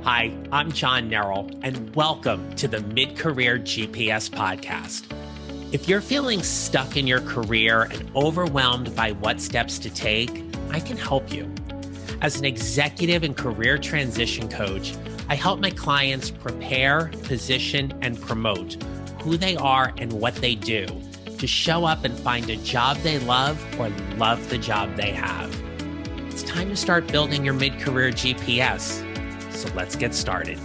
Hi, I'm John Nerrell, and welcome to the Mid-Career GPS podcast. If you're feeling stuck in your career and overwhelmed by what steps to take, I can help you. As an executive and career transition coach, I help my clients prepare, position, and promote who they are and what they do to show up and find a job they love or love the job they have. It's time to start building your mid-career GPS. So let's get started.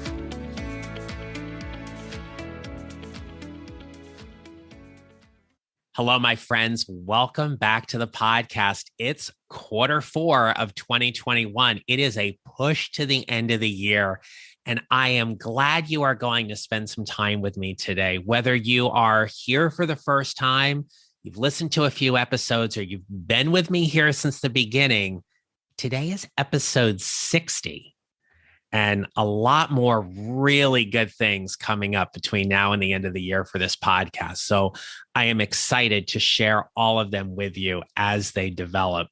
Hello, my friends. Welcome back to the podcast. It's quarter four of 2021. It is a push to the end of the year. And I am glad you are going to spend some time with me today. Whether you are here for the first time, you've listened to a few episodes, or you've been with me here since the beginning, today is episode 60. And a lot more really good things coming up between now and the end of the year for this podcast. So I am excited to share all of them with you as they develop.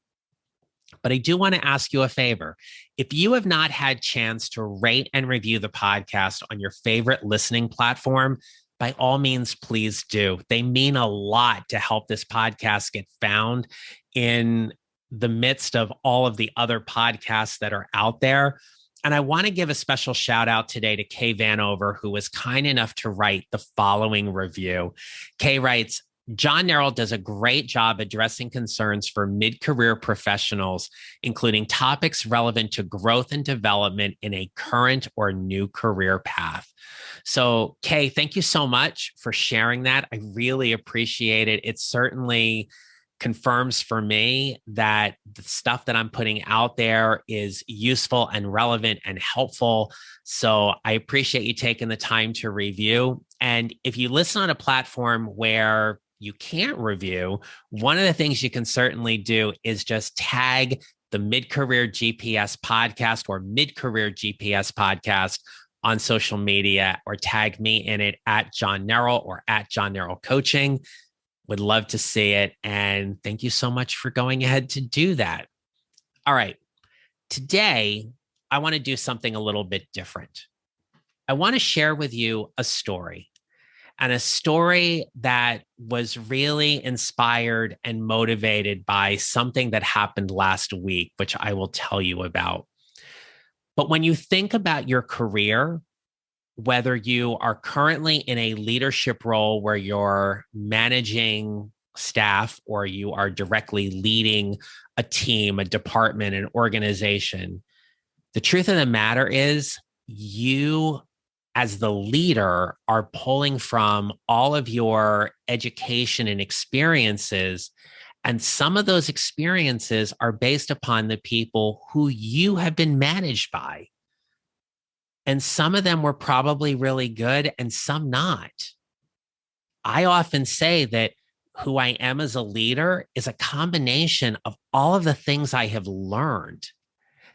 But I do want to ask you a favor. If you have not had a chance to rate and review the podcast on your favorite listening platform, by all means, please do. They mean a lot to help this podcast get found in the midst of all of the other podcasts that are out there. And I want to give a special shout out today to Kay Vanover, who was kind enough to write the following review. Kay writes, John Nerrell does a great job addressing concerns for mid-career professionals, including topics relevant to growth and development in a current or new career path. So, Kay, thank you so much for sharing that. I really appreciate it. It certainly confirms for me that the stuff that I'm putting out there is useful and relevant and helpful. So I appreciate you taking the time to review. And if you listen on a platform where you can't review, one of the things you can certainly do is just tag the Mid-Career GPS podcast or Mid-Career GPS podcast on social media, or tag me in it at John Nerrell or at John Nerrell Coaching. Would love to see it. And thank you so much for going ahead to do that. All right. Today, I want to do something a little bit different. I want to share with you a story, and a story that was really inspired and motivated by something that happened last week, which I will tell you about. But when you think about your career, whether you are currently in a leadership role where you're managing staff, or you are directly leading a team, a department, an organization, the truth of the matter is you, as the leader, are pulling from all of your education and experiences. And some of those experiences are based upon the people who you have been managed by. And some of them were probably really good and some not. I often say that who I am as a leader is a combination of all of the things I have learned,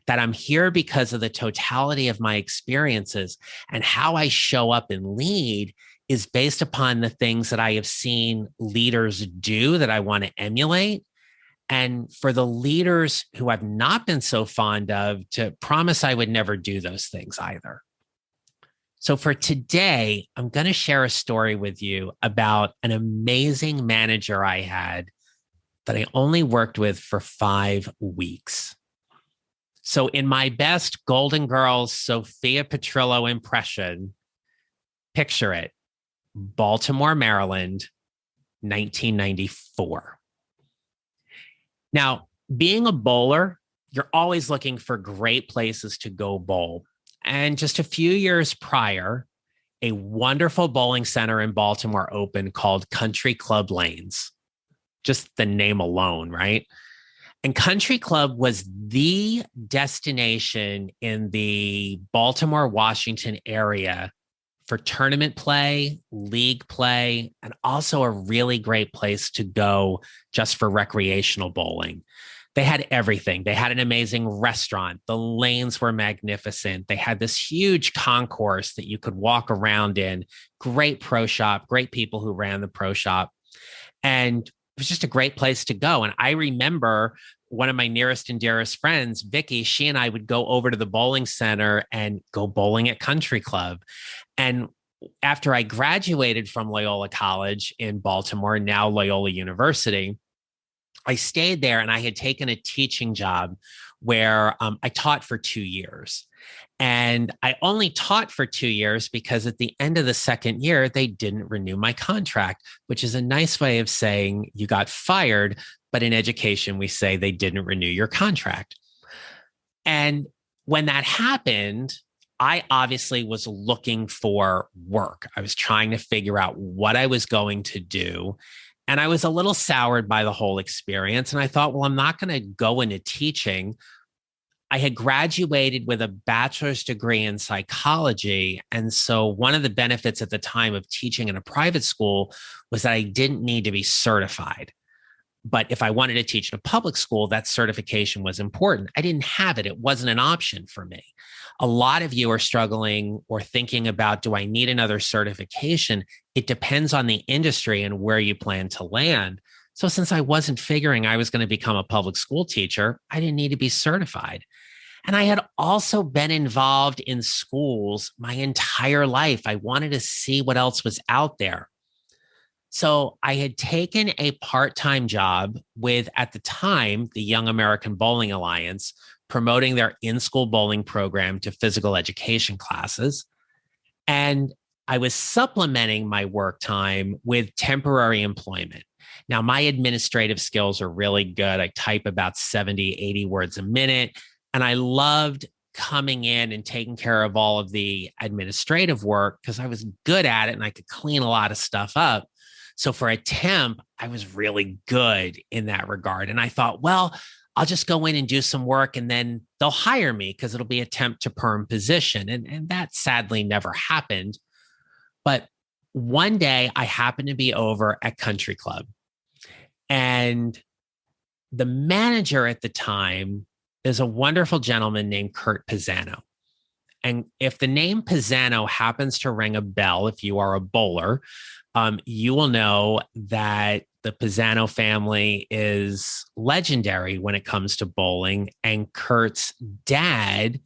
that I'm here because of the totality of my experiences, and how I show up and lead is based upon the things that I have seen leaders do that I want to emulate. And for the leaders who I've not been so fond of, to promise I would never do those things either. So for today, I'm going to share a story with you about an amazing manager I had that I only worked with for 5 weeks. So in my best Golden Girls Sophia Petrillo impression, picture it: Baltimore, Maryland, 1994. Now, being a bowler, you're always looking for great places to go bowl. And just a few years prior, a wonderful bowling center in Baltimore opened called Country Club Lanes. Just the name alone, right? And Country Club was the destination in the Baltimore, Washington area for tournament play, league play, and also a really great place to go just for recreational bowling. They had everything. They had an amazing restaurant. The lanes were magnificent. They had this huge concourse that you could walk around in. Great pro shop, great people who ran the pro shop. And it was just a great place to go. And I remember one of my nearest and dearest friends, Vicky, she and I would go over to the bowling center and go bowling at Country Club. And after I graduated from Loyola College in Baltimore, now Loyola University, I stayed there and I had taken a teaching job where I taught for 2 years. And I only taught for 2 years because at the end of the second year, they didn't renew my contract, which is a nice way of saying you got fired. But in education, we say they didn't renew your contract. And when that happened, I obviously was looking for work. I was trying to figure out what I was going to do. And I was a little soured by the whole experience. And I thought, well, I'm not going to go into teaching. I had graduated with a bachelor's degree in psychology. And so one of the benefits at the time of teaching in a private school was that I didn't need to be certified. But if I wanted to teach in a public school, that certification was important. I didn't have it. It wasn't an option for me. A lot of you are struggling or thinking about, do I need another certification? It depends on the industry and where you plan to land. So since I wasn't figuring I was going to become a public school teacher, I didn't need to be certified. And I had also been involved in schools my entire life. I wanted to see what else was out there. So I had taken a part-time job with, at the time, the Young American Bowling Alliance, promoting their in-school bowling program to physical education classes. And I was supplementing my work time with temporary employment. Now, my administrative skills are really good. I type about 70, 80 words a minute. And I loved coming in and taking care of all of the administrative work because I was good at it and I could clean a lot of stuff up. So for a temp, I was really good in that regard. And I thought, well, I'll just go in and do some work and then they'll hire me because it'll be a temp to perm position. And that sadly never happened. But one day I happened to be over at Country Club and the manager at the time is a wonderful gentleman named Kurt Pisano. And if the name Pisano happens to ring a bell, if you are a bowler, you will know that the Pisano family is legendary when it comes to bowling. And Kurt's dad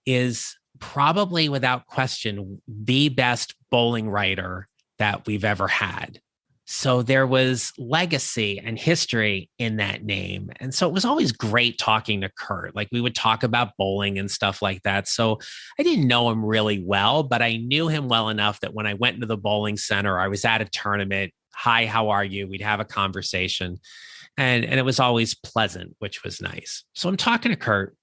is probably, without question, the best bowling writer that we've ever had. So there was legacy and history in that name. And so it was always great talking to Kurt. Like we would talk about bowling and stuff like that. So I didn't know him really well, but I knew him well enough that when I went into the bowling center, I was at a tournament. Hi, how are you? We'd have a conversation. And it was always pleasant, which was nice. So I'm talking to Kurt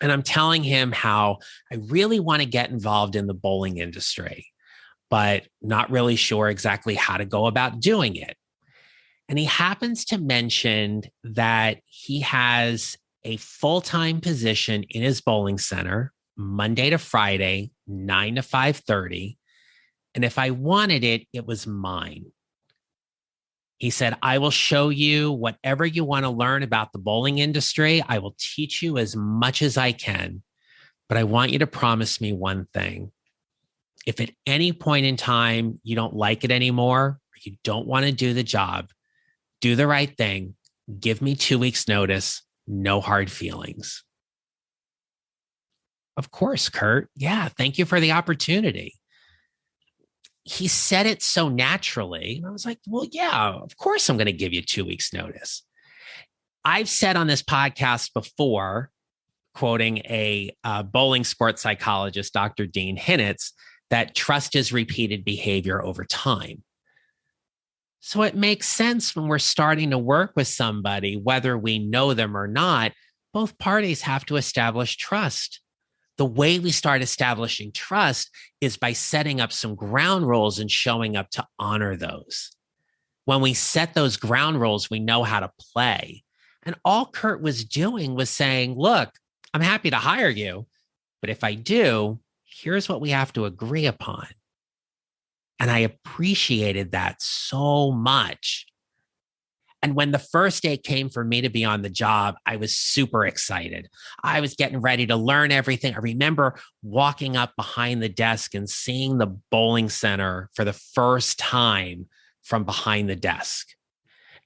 and I'm telling him how I really want to get involved in the bowling industry, but not really sure exactly how to go about doing it. And he happens to mention that he has a full-time position in his bowling center, Monday to Friday, 9 to 5:30. And if I wanted it, it was mine. He said, I will show you whatever you want to learn about the bowling industry. I will teach you as much as I can, but I want you to promise me one thing. If at any point in time you don't like it anymore, or you don't want to do the job, do the right thing. Give me 2 weeks notice, no hard feelings. Of course, Kurt. Yeah, thank you for the opportunity. He said it so naturally. And I was like, well, yeah, of course I'm going to give you 2 weeks notice. I've said on this podcast before, quoting a bowling sports psychologist, Dr. Dean Hinnitz, that trust is repeated behavior over time. So it makes sense when we're starting to work with somebody, whether we know them or not, both parties have to establish trust. The way we start establishing trust is by setting up some ground rules and showing up to honor those. When we set those ground rules, we know how to play. And all Kurt was doing was saying, look, I'm happy to hire you, but if I do, here's what we have to agree upon. And I appreciated that so much. And when the first day came for me to be on the job, I was super excited. I was getting ready to learn everything. I remember walking up behind the desk and seeing the bowling center for the first time from behind the desk.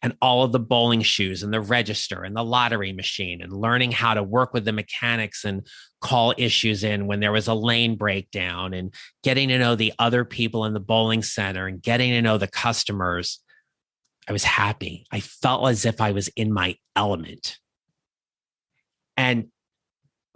and all of the bowling shoes and the register and the lottery machine and learning how to work with the mechanics and call issues in when there was a lane breakdown and getting to know the other people in the bowling center and getting to know the customers, I was happy. I felt as if I was in my element. And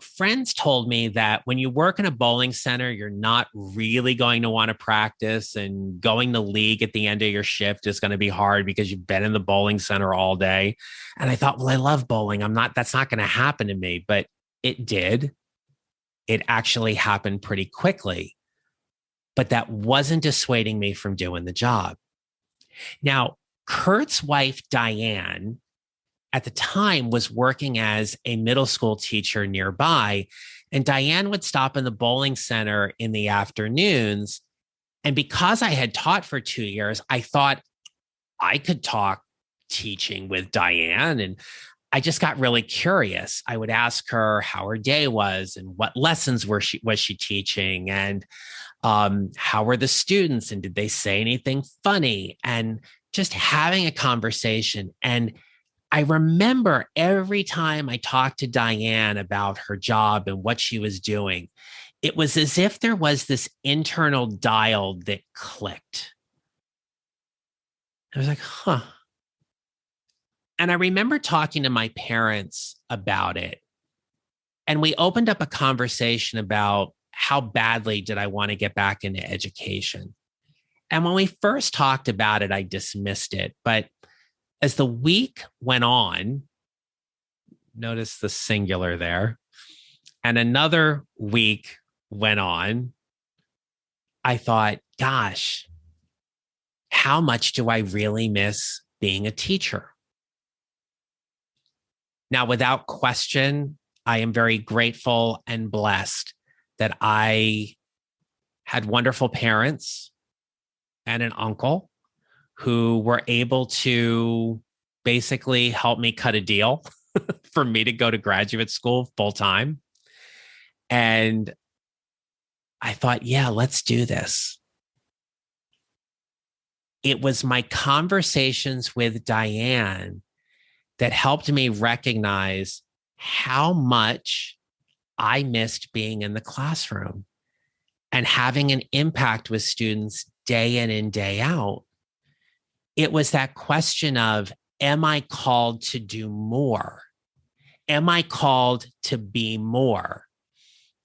friends told me that when you work in a bowling center, you're not really going to want to practice, and going to league at the end of your shift is going to be hard because you've been in the bowling center all day. And I thought, well, I love bowling. That's not going to happen to me, but it did. It actually happened pretty quickly, but that wasn't dissuading me from doing the job. Now, Kurt's wife, Diane, at the time was working as a middle school teacher nearby. And Diane would stop in the bowling center in the afternoons. And because I had taught for 2 years, I thought I could talk teaching with Diane. And I just got really curious. I would ask her how her day was and what lessons was she teaching, and how were the students, and did they say anything funny, and just having a conversation. And I remember every time I talked to Diane about her job and what she was doing, it was as if there was this internal dial that clicked. I was like, huh. And I remember talking to my parents about it. And we opened up a conversation about how badly did I want to get back into education. And when we first talked about it, I dismissed it. But as the week went on, notice the singular there, and another week went on, I thought, gosh, how much do I really miss being a teacher? Now, without question, I am very grateful and blessed that I had wonderful parents and an uncle who were able to basically help me cut a deal for me to go to graduate school full time. And I thought, yeah, let's do this. It was my conversations with Diane that helped me recognize how much I missed being in the classroom and having an impact with students day in and day out. It was that question of, am I called to do more? Am I called to be more?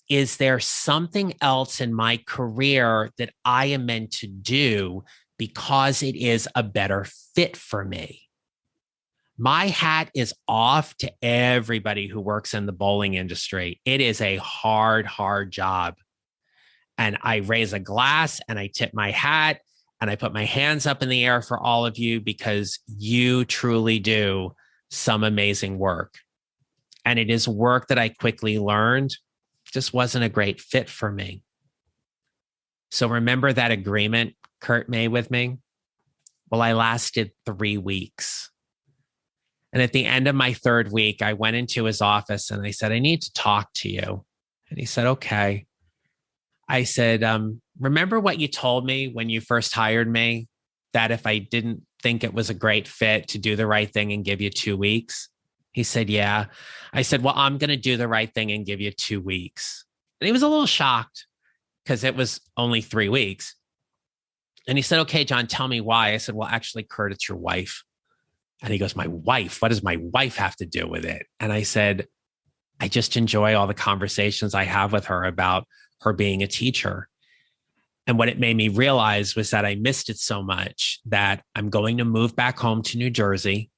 Is there something else in my career that I am meant to do because it is a better fit for me? My hat is off to everybody who works in the bowling industry. It is a hard, hard job. And I raise a glass and I tip my hat and I put my hands up in the air for all of you, because you truly do some amazing work. And it is work that I quickly learned just wasn't a great fit for me. So remember that agreement Kurt made with me? Well, I lasted 3 weeks. And at the end of my 3rd week, I went into his office and I said, I need to talk to you. And he said, okay. I said, remember what you told me when you first hired me, that if I didn't think it was a great fit, to do the right thing and give you 2 weeks? He said, yeah. I said, well, I'm going to do the right thing and give you 2 weeks. And he was a little shocked because it was only 3 weeks. And he said, okay, John, tell me why. I said, well, actually, Kurt, it's your wife. And he goes, my wife? What does my wife have to do with it? And I said, I just enjoy all the conversations I have with her about her being a teacher. And what it made me realize was that I missed it so much that I'm going to move back home to New Jersey.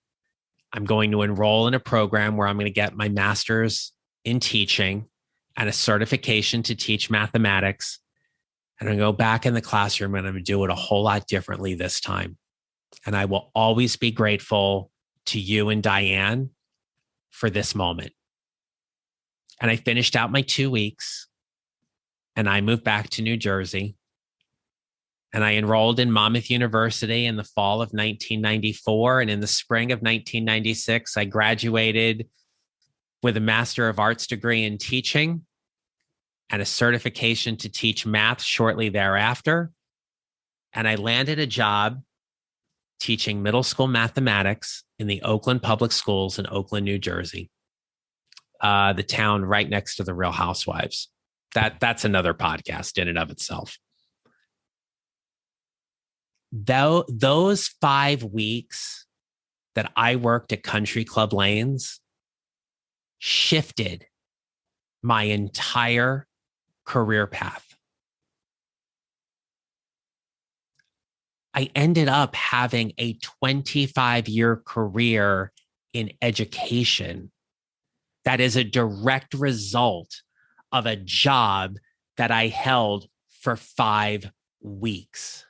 I'm going to enroll in a program where I'm going to get my master's in teaching and a certification to teach mathematics. And I'm going to go back in the classroom and I'm going to do it a whole lot differently this time. And I will always be grateful to you and Diane for this moment. And I finished out my 2 weeks and I moved back to New Jersey. And I enrolled in Monmouth University in the fall of 1994. And in the spring of 1996, I graduated with a Master of Arts degree in teaching and a certification to teach math shortly thereafter. And I landed a job teaching middle school mathematics in the Oakland Public Schools in Oakland, New Jersey, the town right next to the Real Housewives. That's another podcast in and of itself. Though those 5 weeks that I worked at Country Club Lanes shifted my entire career path. I ended up having a 25-year career in education that is a direct result of a job that I held for 5 weeks.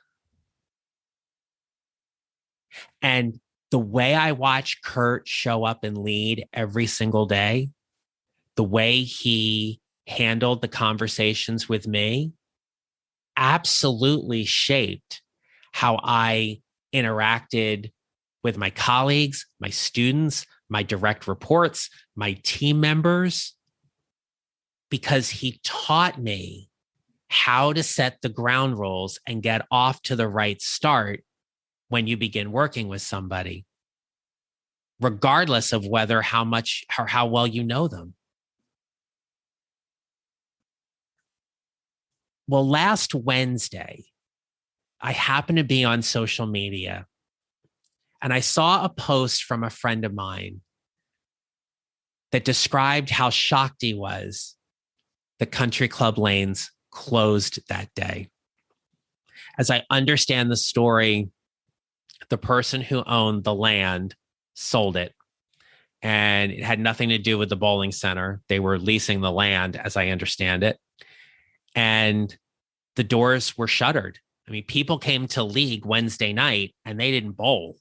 And the way I watch Kurt show up and lead every single day, the way he handled the conversations with me, absolutely shaped how I interacted with my colleagues, my students, my direct reports, my team members, because he taught me how to set the ground rules and get off to the right start when you begin working with somebody, regardless of whether how much or how well you know them. Well, last Wednesday, I happened to be on social media and I saw a post from a friend of mine that described how shocked he was that Country Club Lanes closed that day. As I understand the story, the person who owned the land sold it, and it had nothing to do with the bowling center. They were leasing the land, as I understand it, and the doors were shuttered. I mean, people came to league Wednesday night and they didn't bowl.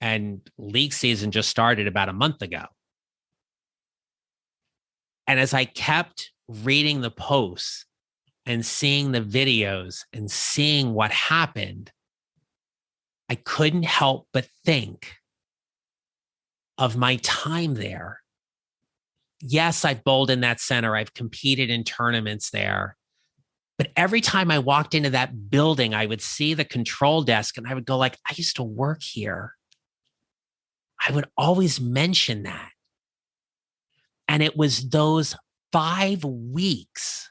And league season just started about a month ago. And as I kept reading the posts and seeing the videos and seeing what happened, I couldn't help but think of my time there. Yes, I've bowled in that center. I've competed in tournaments there. But every time I walked into that building, I would see the control desk and I would go like, I used to work here. I would always mention that. And it was those 5 weeks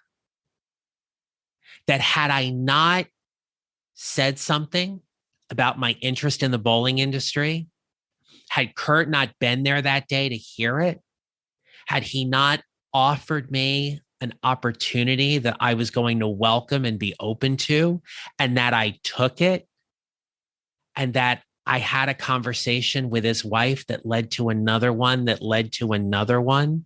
that had I not said something about my interest in the bowling industry, had Kurt not been there that day to hear it, had he not offered me an opportunity that I was going to welcome and be open to, and that I took it, and that I had a conversation with his wife that led to another one, that led to another one,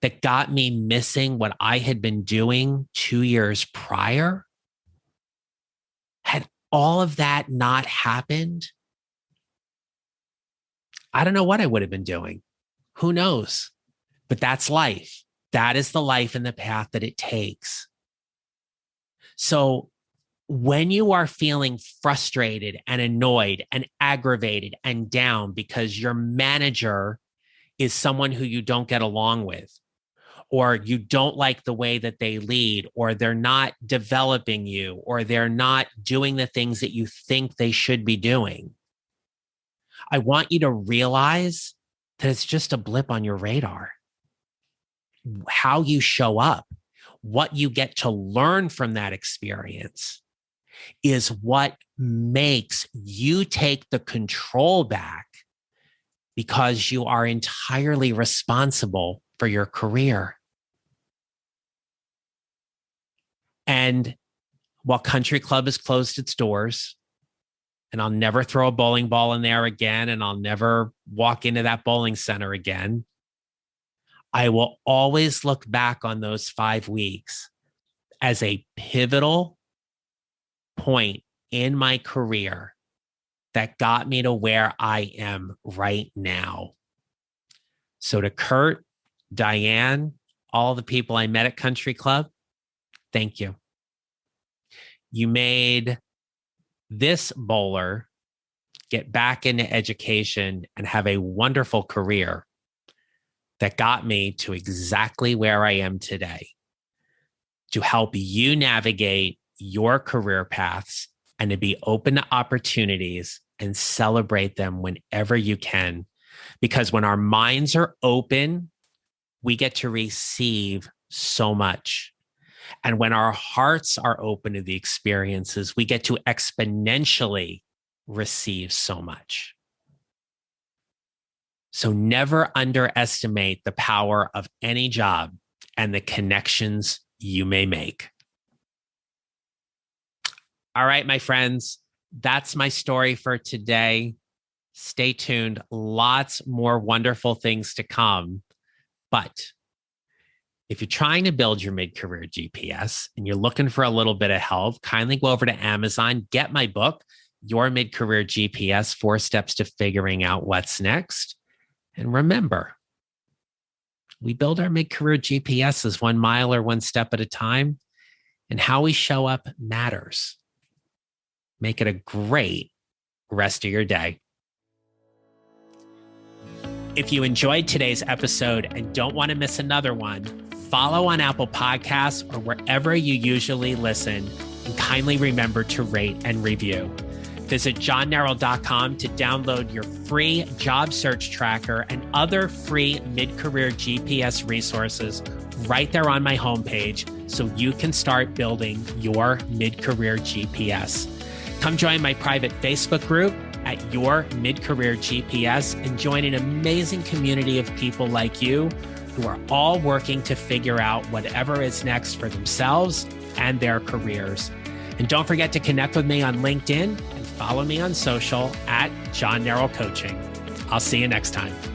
that got me missing what I had been doing 2 years prior, had all of that not happened, I don't know what I would have been doing. Who knows? But that's life. That is the life and the path that it takes. So when you are feeling frustrated and annoyed and aggravated and down because your manager is someone who you don't get along with, or you don't like the way that they lead, or they're not developing you, or they're not doing the things that you think they should be doing, I want you to realize that it's just a blip on your radar. How you show up, what you get to learn from that experience is what makes you take the control back, because you are entirely responsible for your career. And while Country Club has closed its doors, and I'll never throw a bowling ball in there again, and I'll never walk into that bowling center again, I will always look back on those 5 weeks as a pivotal point in my career that got me to where I am right now. So to Kurt, Diane, all the people I met at Country Club, thank you. You made this bowler get back into education and have a wonderful career that got me to exactly where I am today, to help you navigate your career paths and to be open to opportunities and celebrate them whenever you can. Because when our minds are open, we get to receive so much. And when our hearts are open to the experiences, we get to exponentially receive so much. So never underestimate the power of any job and the connections you may make. All right, my friends, that's my story for today. Stay tuned. Lots more wonderful things to come. But if you're trying to build your mid-career GPS and you're looking for a little bit of help, kindly go over to Amazon, get my book, Your Mid-Career GPS, 4 Steps to Figuring Out What's Next. And remember, we build our mid-career GPSs 1 mile or 1 step at a time, and how we show up matters. Make it a great rest of your day. If you enjoyed today's episode and don't want to miss another one, follow on Apple Podcasts or wherever you usually listen, and kindly remember to rate and review. Visit johnneral.com to download your free job search tracker and other free mid-career GPS resources right there on my homepage so you can start building your mid-career GPS. Come join my private Facebook group at Your Mid-Career GPS and join an amazing community of people like you who are all working to figure out whatever is next for themselves and their careers. And don't forget to connect with me on LinkedIn and follow me on social at John Neral Coaching. I'll see you next time.